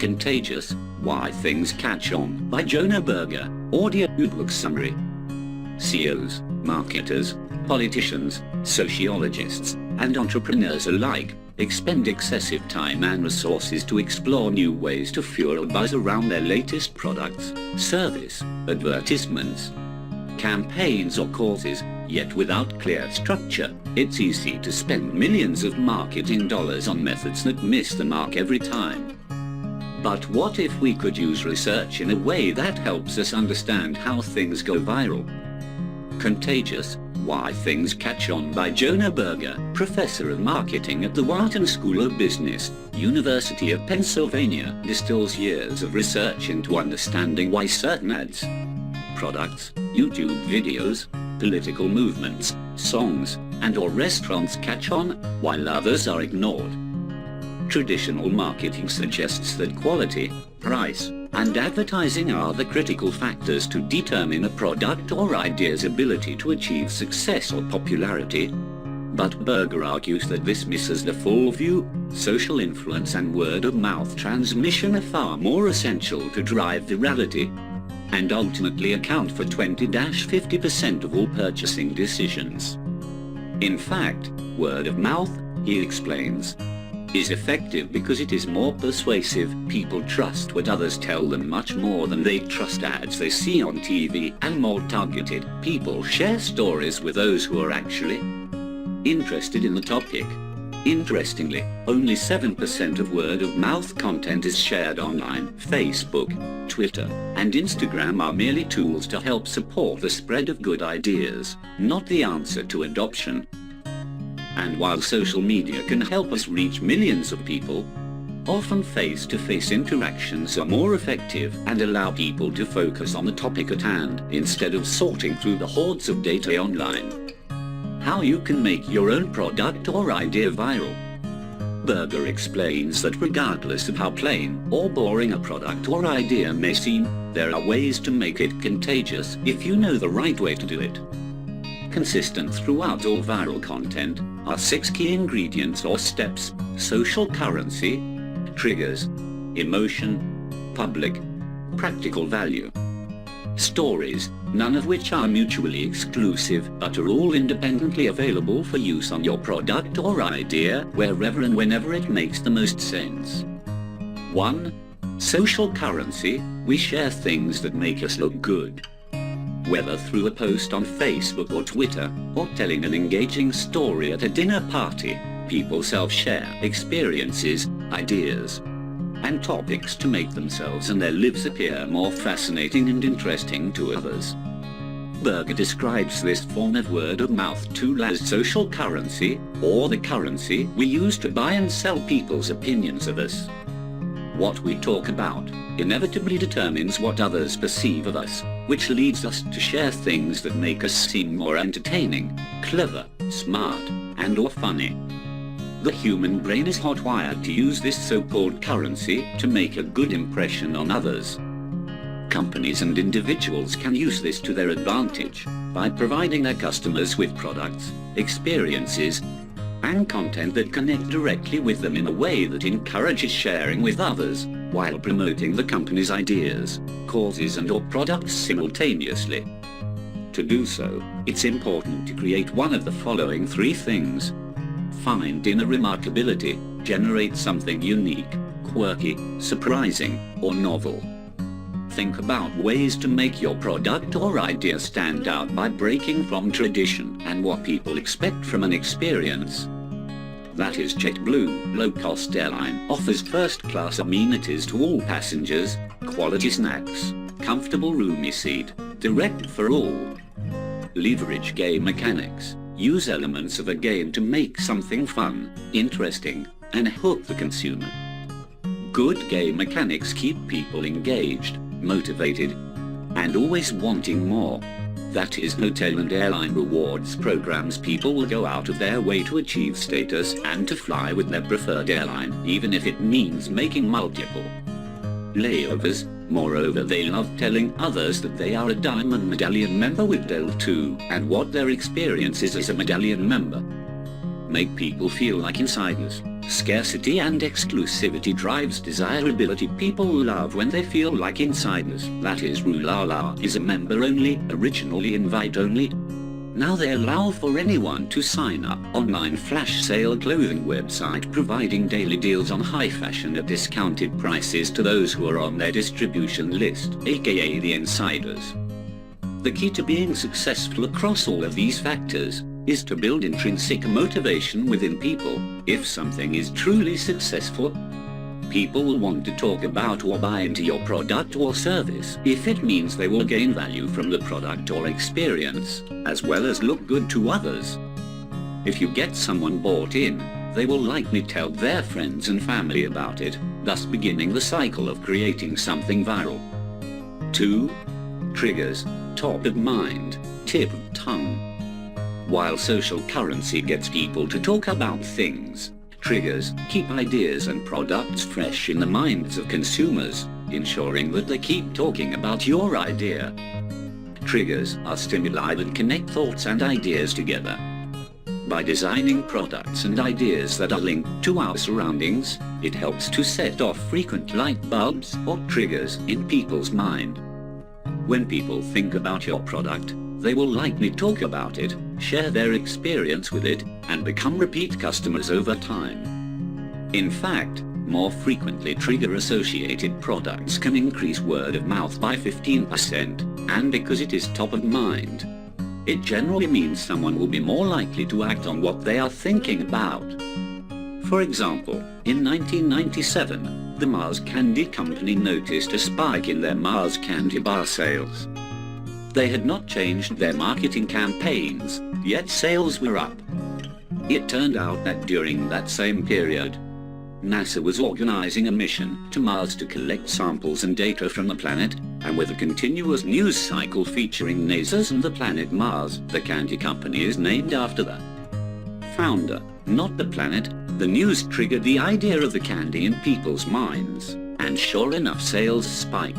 Contagious, Why Things Catch On by Jonah Berger, audiobook summary. CEOs, marketers, politicians, sociologists, and entrepreneurs alike expend excessive time and resources to explore new ways to fuel buzz around their latest products, service, advertisements, campaigns or causes, yet without clear structure, it's easy to spend millions of marketing dollars on methods that miss the mark every time. But what if we could use research in a way that helps us understand how things go viral? Contagious, Why Things Catch On by Jonah Berger, professor of marketing at the Wharton School of Business, University of Pennsylvania, distills years of research into understanding why certain ads, products, YouTube videos, political movements, songs, and/or restaurants catch on, while others are ignored. Traditional marketing suggests that quality, price, and advertising are the critical factors to determine a product or idea's ability to achieve success or popularity. But Berger argues that this misses the full view. Social influence and word-of-mouth transmission are far more essential to drive virality, and ultimately account for 20–50% of all purchasing decisions. In fact, word of mouth, he explains, is effective because it is more persuasive. People trust what others tell them much more than they trust ads they see on TV, and more targeted, people share stories with those who are actually interested in the topic. Interestingly, only 7% of word-of-mouth content is shared online. Facebook, Twitter, and Instagram are merely tools to help support the spread of good ideas, not the answer to adoption. And while social media can help us reach millions of people, often face-to-face interactions are more effective and allow people to focus on the topic at hand instead of sorting through the hordes of data online. How you can make your own product or idea viral. Berger explains that regardless of how plain or boring a product or idea may seem, there are ways to make it contagious if you know the right way to do it. Consistent throughout all viral content are 6 key ingredients or steps: social currency, triggers, emotion, public, practical value. Stories, none of which are mutually exclusive but are all independently available for use on your product or idea wherever and whenever it makes the most sense. 1. Social currency, we share things that make us look good. Whether through a post on Facebook or Twitter, or telling an engaging story at a dinner party, people self-share experiences, ideas, and topics to make themselves and their lives appear more fascinating and interesting to others. Berger describes this form of word-of-mouth tool as social currency, or the currency we use to buy and sell people's opinions of us. What we talk about inevitably determines what others perceive of us, which leads us to share things that make us seem more entertaining, clever, smart, and/or funny. The human brain is hardwired to use this so-called currency to make a good impression on others. Companies and individuals can use this to their advantage by providing their customers with products, experiences, and content that connect directly with them in a way that encourages sharing with others, while promoting the company's ideas, causes and/or products simultaneously. To do so, it's important to create one of the following 3 things. Find inner remarkability, generate something unique, quirky, surprising, or novel. Think about ways to make your product or idea stand out by breaking from tradition and what people expect from an experience. That is, JetBlue, low-cost airline, offers first-class amenities to all passengers, quality snacks, comfortable roomy seat, direct for all. Leverage game mechanics. Use elements of a game to make something fun, interesting, and hook the consumer. Good game mechanics keep people engaged, motivated, and always wanting more. That is, hotel and airline rewards programs. People will go out of their way to achieve status and to fly with their preferred airline, even if it means making multiple layovers. Moreover, they love telling others that they are a Diamond Medallion member with Del 2, and what their experience is as a Medallion member. Make people feel like insiders, Scarcity and exclusivity drives desirability. People love when they feel like insiders. That is, Rulala is a member only, originally invite only. Now they allow for anyone to sign up. Online flash sale clothing website providing daily deals on high fashion at discounted prices to those who are on their distribution list, aka the insiders. The key to being successful across all of these factors is to build intrinsic motivation within people. If something is truly successful, people will want to talk about or buy into your product or service if it means they will gain value from the product or experience, as well as look good to others. If you get someone bought in, they will likely tell their friends and family about it, thus beginning the cycle of creating something viral. 2. Triggers, top of mind, tip of tongue. While social currency gets people to talk about things, triggers keep ideas and products fresh in the minds of consumers, ensuring that they keep talking about your idea. Triggers are stimuli that connect thoughts and ideas together. By designing products and ideas that are linked to our surroundings, it helps to set off frequent light bulbs or triggers in people's mind. When people think about your product, they will likely talk about it, share their experience with it, and become repeat customers over time. In fact, more frequently trigger-associated products can increase word of mouth by 15%, and because it is top of mind, it generally means someone will be more likely to act on what they are thinking about. For example, in 1997, the Mars Candy Company noticed a spike in their Mars candy bar sales. They had not changed their marketing campaigns, yet sales were up. It turned out that during that same period, NASA was organizing a mission to Mars to collect samples and data from the planet, and with a continuous news cycle featuring NASA's and the planet Mars, the candy company is named after the founder, not the planet. The news triggered the idea of the candy in people's minds, and sure enough, sales spiked.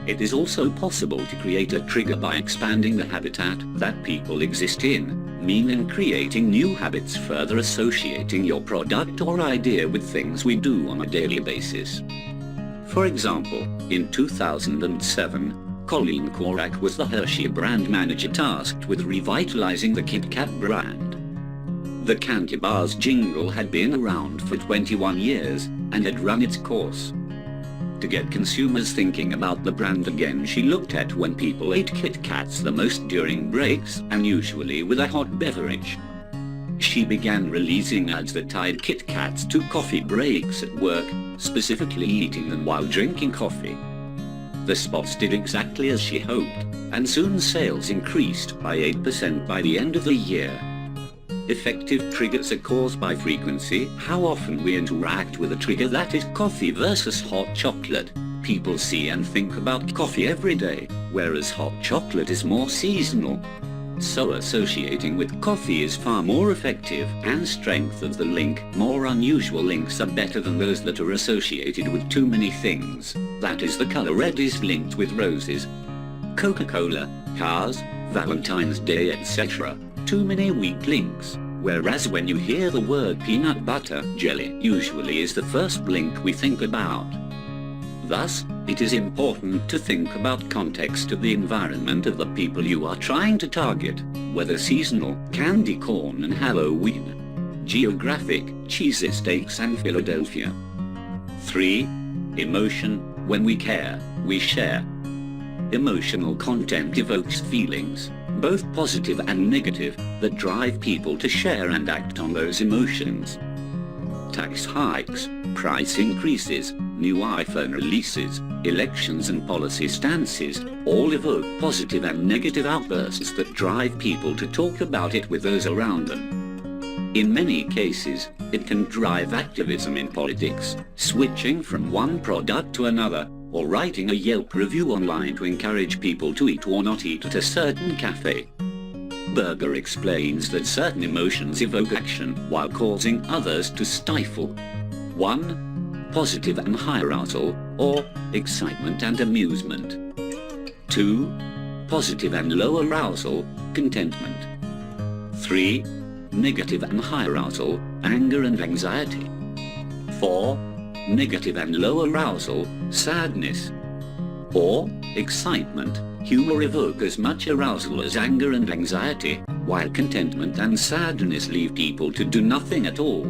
It is also possible to create a trigger by expanding the habitat that people exist in, meaning creating new habits, further associating your product or idea with things we do on a daily basis. For example, in 2007, Colleen Korak was the Hershey brand manager tasked with revitalizing the Kit Kat brand. The candy bar's jingle had been around for 21 years and had run its course. To get consumers thinking about the brand again, she looked at when people ate Kit Kats the most during breaks, and usually with a hot beverage. She began releasing ads that tied Kit Kats to coffee breaks at work, specifically eating them while drinking coffee. The spots did exactly as she hoped, and soon sales increased by 8% by the end of the year. Effective triggers are caused by frequency, how often we interact with a trigger. That is coffee versus hot chocolate. People see and think about coffee every day, whereas hot chocolate is more seasonal. So associating with coffee is far more effective, and strength of the link. More unusual links are better than those that are associated with too many things. That is, the color red is linked with roses, Coca-Cola, cars, Valentine's Day, etc. Too many weak links, whereas when you hear the word peanut butter jelly, usually is the first link we think about. Thus, it is important to think about context of the environment of the people you are trying to target, whether seasonal, candy corn and Halloween, geographic, cheesy steaks and Philadelphia. 3. Emotion. When we care, we share. Emotional content evokes feelings, both positive and negative, that drive people to share and act on those emotions. Tax hikes, price increases, new iPhone releases, elections and policy stances, all evoke positive and negative outbursts that drive people to talk about it with those around them. In many cases, it can drive activism in politics, switching from one product to another, or writing a Yelp review online to encourage people to eat or not eat at a certain cafe. Berger explains that certain emotions evoke action while causing others to stifle. 1. Positive and high arousal, or excitement and amusement. 2. Positive and low arousal, contentment. 3. negative and high arousal, anger and anxiety. 4. Negative and low arousal, sadness. Or, excitement, humor evoke as much arousal as anger and anxiety, while contentment and sadness leave people to do nothing at all.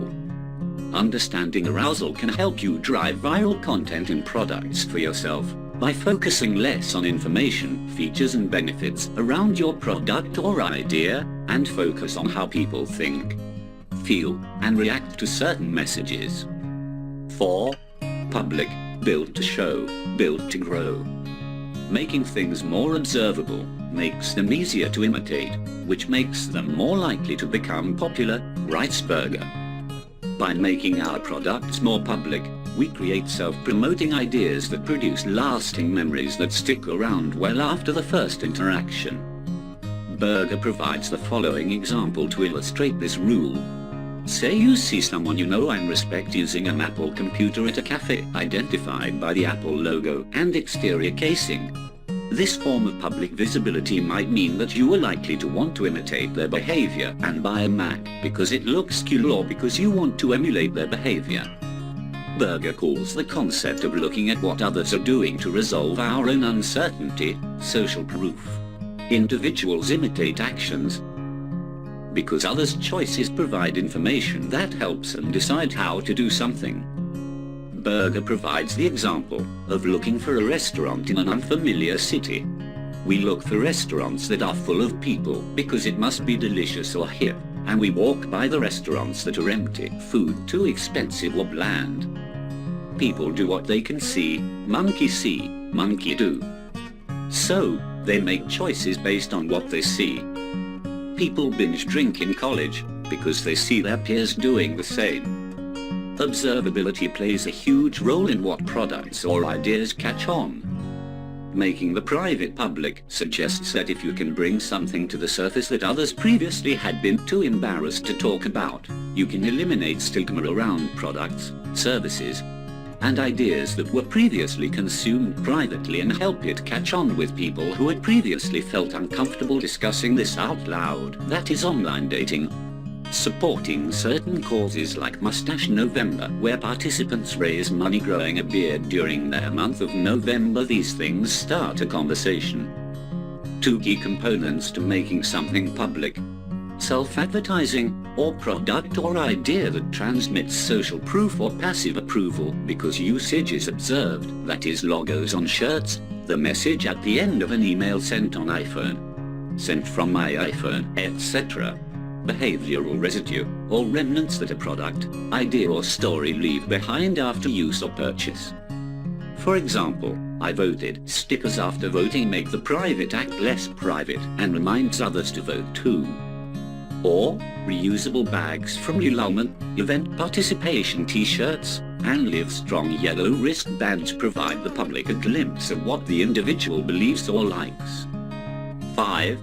Understanding arousal can help you drive viral content and products for yourself by focusing less on information, features and benefits around your product or idea, and focus on how people think, feel, and react to certain messages. 4. Public, built to show, built to grow. Making things more observable makes them easier to imitate, which makes them more likely to become popular, writes Berger. By making our products more public, we create self-promoting ideas that produce lasting memories that stick around well after the first interaction. Berger provides the following example to illustrate this rule. Say you see someone you know and respect using an Apple computer at a cafe, identified by the Apple logo and exterior casing. This form of public visibility might mean that you are likely to want to imitate their behavior and buy a Mac because it looks cool or because you want to emulate their behavior. Berger calls the concept of looking at what others are doing to resolve our own uncertainty social proof. Individuals imitate actions because others' choices provide information that helps them decide how to do something. Berger provides the example of looking for a restaurant in an unfamiliar city. We look for restaurants that are full of people because it must be delicious or hip, and we walk by the restaurants that are empty, food too expensive or bland. People do what they can see, monkey do. So, they make choices based on what they see. People binge drink in college because they see their peers doing the same. Observability plays a huge role in what products or ideas catch on. Making the private public suggests that if you can bring something to the surface that others previously had been too embarrassed to talk about, you can eliminate stigma around products, services, and ideas that were previously consumed privately and help it catch on with people who had previously felt uncomfortable discussing this out loud. That is online dating. Supporting certain causes like Mustache November, where participants raise money growing a beard during their month of November. These things start a conversation. 2 key components to making something public: self-advertising, or product or idea that transmits social proof or passive approval because usage is observed, that is logos on shirts, the message at the end of an email sent on iPhone, sent from my iPhone, etc. Behavioral residue, or remnants that a product, idea or story leave behind after use or purchase. For example, I voted. Stickers after voting make the private act less private and reminds others to vote too. Or, reusable bags from Lululemon, event participation t-shirts, and Live Strong yellow wristbands provide the public a glimpse of what the individual believes or likes. 5.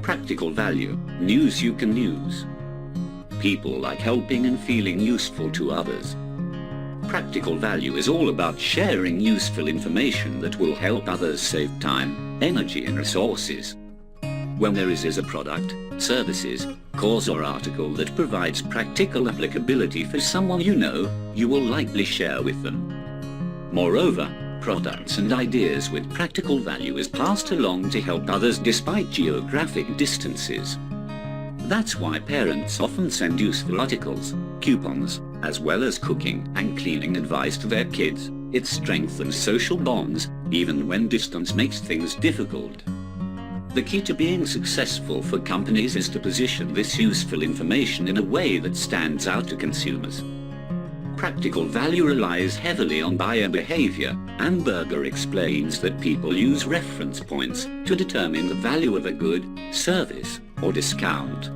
Practical value, news you can use. People like helping and feeling useful to others. Practical value is all about sharing useful information that will help others save time, energy and resources. When there is a product, services, cause or article that provides practical applicability for someone you know, you will likely share with them. Moreover, products and ideas with practical value is passed along to help others despite geographic distances. That's why parents often send useful articles, coupons, as well as cooking and cleaning advice to their kids. It strengthens social bonds, even when distance makes things difficult. The key to being successful for companies is to position this useful information in a way that stands out to consumers. Practical value relies heavily on buyer behavior, and Berger explains that people use reference points to determine the value of a good, service, or discount.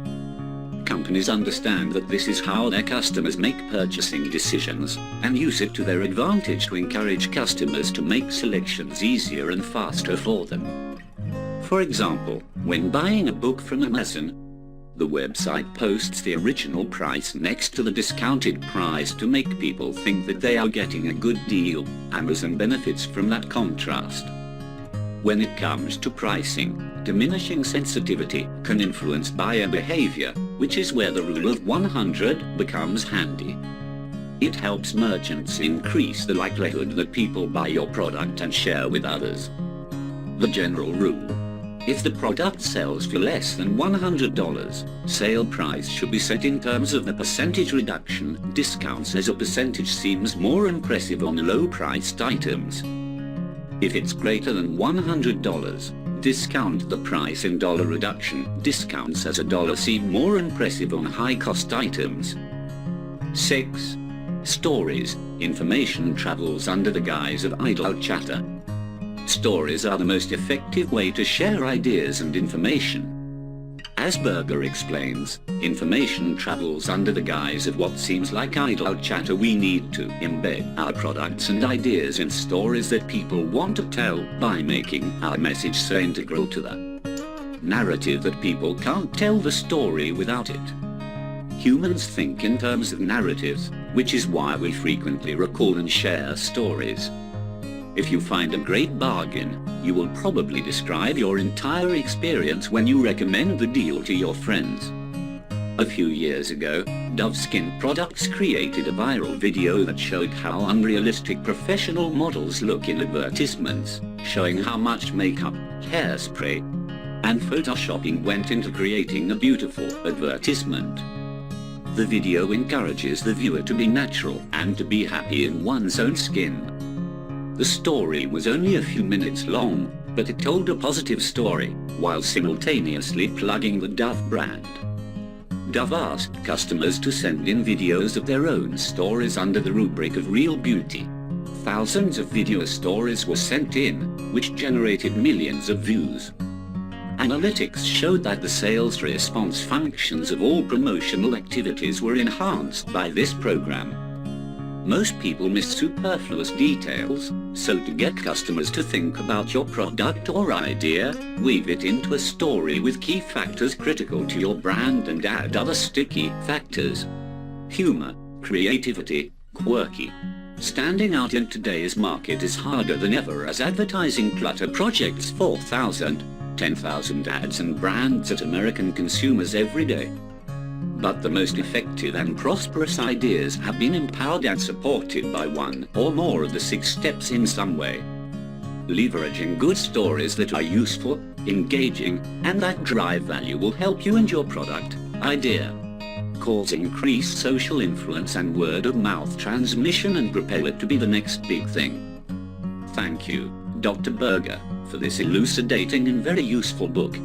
Companies understand that this is how their customers make purchasing decisions, and use it to their advantage to encourage customers to make selections easier and faster for them. For example, when buying a book from Amazon, the website posts the original price next to the discounted price to make people think that they are getting a good deal. Amazon benefits from that contrast. When it comes to pricing, diminishing sensitivity can influence buyer behavior, which is where the rule of 100 becomes handy. It helps merchants increase the likelihood that people buy your product and share with others. The general rule: if the product sells for less than $100, sale price should be set in terms of the percentage reduction. Discounts as a percentage seems more impressive on low-priced items. If it's greater than $100, discount the price in dollar reduction. Discounts as a dollar seem more impressive on high-cost items. 6. Stories. Information travels under the guise of idle chatter. Stories are the most effective way to share ideas and information. As Berger explains, information travels under the guise of what seems like idle chatter. We need to embed our products and ideas in stories that people want to tell by making our message so integral to the narrative that people can't tell the story without it. Humans think in terms of narratives, which is why we frequently recall and share stories. If you find a great bargain, you will probably describe your entire experience when you recommend the deal to your friends. A few years ago, Dove Skin Products created a viral video that showed how unrealistic professional models look in advertisements, showing how much makeup, hairspray, and photoshopping went into creating a beautiful advertisement. The video encourages the viewer to be natural and to be happy in one's own skin. The story was only a few minutes long, but it told a positive story, while simultaneously plugging the Dove brand. Dove asked customers to send in videos of their own stories under the rubric of real beauty. Thousands of video stories were sent in, which generated millions of views. Analytics showed that the sales response functions of all promotional activities were enhanced by this program. Most people miss superfluous details, so to get customers to think about your product or idea, weave it into a story with key factors critical to your brand and add other sticky factors. Humor, creativity, quirky. Standing out in today's market is harder than ever as advertising clutter projects 4,000, 10,000 ads and brands at American consumers every day. But the most effective and prosperous ideas have been empowered and supported by one or more of the 6 steps in some way. Leveraging good stories that are useful, engaging, and that drive value will help you and your product, idea, cause increased social influence and word-of-mouth transmission and propel it to be the next big thing. Thank you, Dr. Berger, for this elucidating and very useful book.